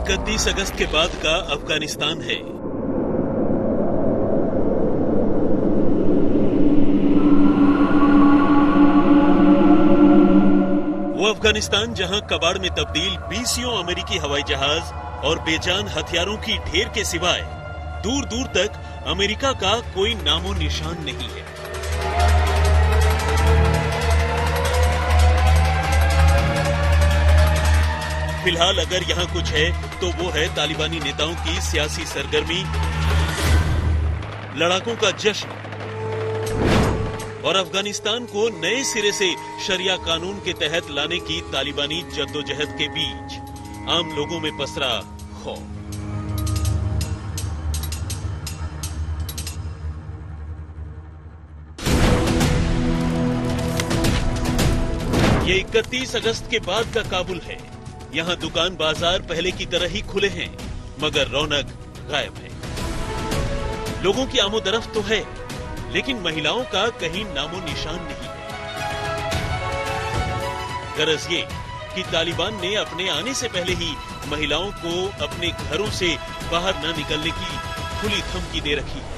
31 अगस्त के बाद का अफगानिस्तान है। वो अफगानिस्तान जहां कबाड़ में तब्दील 20 अमेरिकी हवाई जहाज और बेजान हथियारों की ढेर के सिवाय दूर दूर तक अमेरिका का कोई नामो निशान नहीं है। फिलहाल अगर यहाँ कुछ है तो वो है तालिबानी नेताओं की सियासी सरगर्मी, लड़ाकों का जश्न और अफगानिस्तान को नए सिरे से शरिया कानून के तहत लाने की तालिबानी जद्दोजहद के बीच आम लोगों में पसरा खौफ। ये 31 अगस्त के बाद का काबुल है। यहाँ दुकान बाजार पहले की तरह ही खुले हैं, मगर रौनक गायब है। लोगों की आमोदरफ्त तो है, लेकिन महिलाओं का कहीं नामो निशान नहीं है। गरज ये कि तालिबान ने अपने आने से पहले ही महिलाओं को अपने घरों से बाहर न निकलने की खुली धमकी दे रखी है।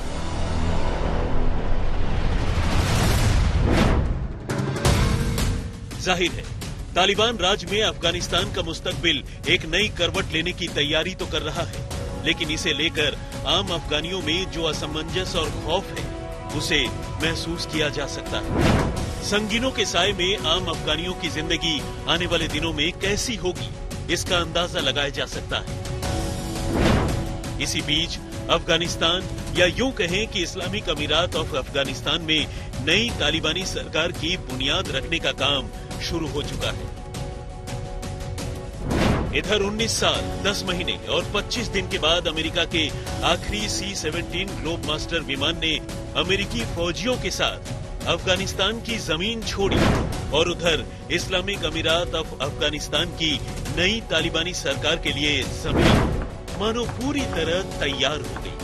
जाहिर है तालिबान राज में अफगानिस्तान का मुस्तकबिल एक नई करवट लेने की तैयारी तो कर रहा है, लेकिन इसे लेकर आम अफगानियों में जो असमंजस और खौफ है उसे महसूस किया जा सकता है। संगीनों के साए में आम अफगानियों की जिंदगी आने वाले दिनों में कैसी होगी, इसका अंदाजा लगाया जा सकता है। इसी बीच अफगानिस्तान या यूं कहें कि इस्लामिक अमीरात ऑफ अफगानिस्तान में नई तालिबानी सरकार की बुनियाद रखने का काम शुरू हो चुका है। इधर 19 साल 10 महीने और 25 दिन के बाद अमेरिका के आखिरी C-17 ग्लोब मास्टर विमान ने अमेरिकी फौजियों के साथ अफगानिस्तान की जमीन छोड़ी और उधर इस्लामिक अमीरात ऑफ अफगानिस्तान की नई तालिबानी सरकार के लिए जमीन मानो पूरी तरह तैयार हो गई।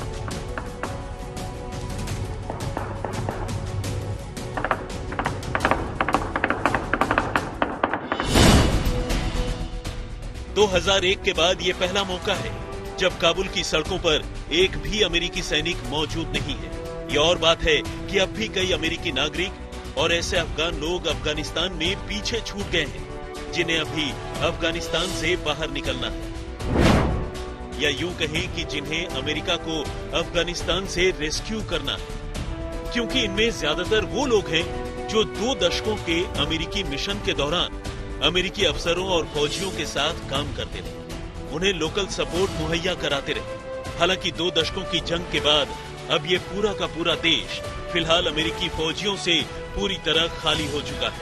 दो 2001 के बाद ये पहला मौका है जब काबुल की सड़कों पर एक भी अमेरिकी सैनिक मौजूद नहीं है। ये और बात है कि अब भी कई अमेरिकी नागरिक और ऐसे अफगान लोग अफगानिस्तान में पीछे छूट गए हैं जिन्हें अभी अफगानिस्तान से बाहर निकलना है, या यूं कहें कि जिन्हें अमेरिका को अफगानिस्तान से रेस्क्यू करना है, क्योंकि इनमें ज्यादातर वो लोग हैं जो 2 दशकों के अमेरिकी मिशन के दौरान अमेरिकी अफसरों और फौजियों के साथ काम करते रहे, उन्हें लोकल सपोर्ट मुहैया कराते रहे। हालांकि 2 दशकों की जंग के बाद अब ये पूरा का पूरा देश फिलहाल अमेरिकी फौजियों से पूरी तरह खाली हो चुका है।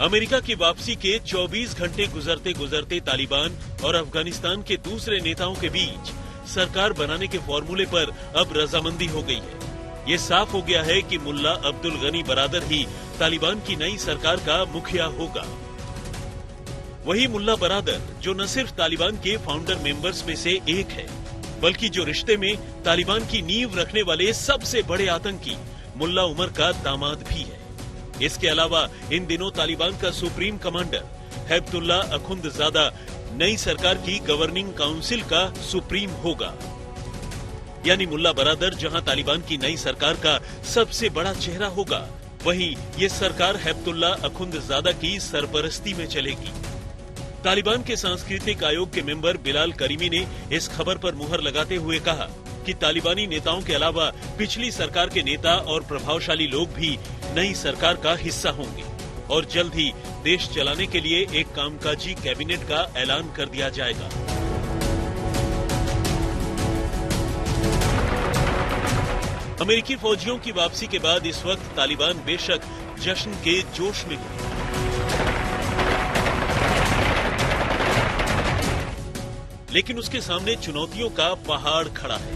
अमेरिका की वापसी के 24 घंटे गुजरते गुजरते तालिबान और अफगानिस्तान के दूसरे नेताओं के बीच सरकार बनाने के फॉर्मूले पर अब रजामंदी हो गई है। ये साफ हो गया है कि मुल्ला अब्दुल गनी बरादर ही तालिबान की नई सरकार का मुखिया होगा। वही मुल्ला बरादर जो न सिर्फ तालिबान के फाउंडर मेंबर्स में से एक है, बल्कि जो रिश्ते में तालिबान की नींव रखने वाले सबसे बड़े आतंकी मुल्ला उमर का दामाद भी है। इसके अलावा इन दिनों तालिबान का सुप्रीम कमांडर हैबतुल्ला अखुंदजादा नई सरकार की गवर्निंग काउंसिल का सुप्रीम होगा। यानी मुल्ला बरादर जहां तालिबान की नई सरकार का सबसे बड़ा चेहरा होगा, वहीं ये सरकार हैबतुल्ला अखुंदजादा की सरपरस्ती में चलेगी। तालिबान के सांस्कृतिक आयोग के मेंबर बिलाल करीमी ने इस खबर पर मुहर लगाते हुए कहा कि तालिबानी नेताओं के अलावा पिछली सरकार के नेता और प्रभावशाली लोग भी नई सरकार का हिस्सा होंगे और जल्द ही देश चलाने के लिए एक कामकाजी कैबिनेट का ऐलान कर दिया जाएगा। अमेरिकी फौजियों की वापसी के बाद इस वक्त तालिबान बेशक जश्न के जोश में हो, लेकिन उसके सामने चुनौतियों का पहाड़ खड़ा है।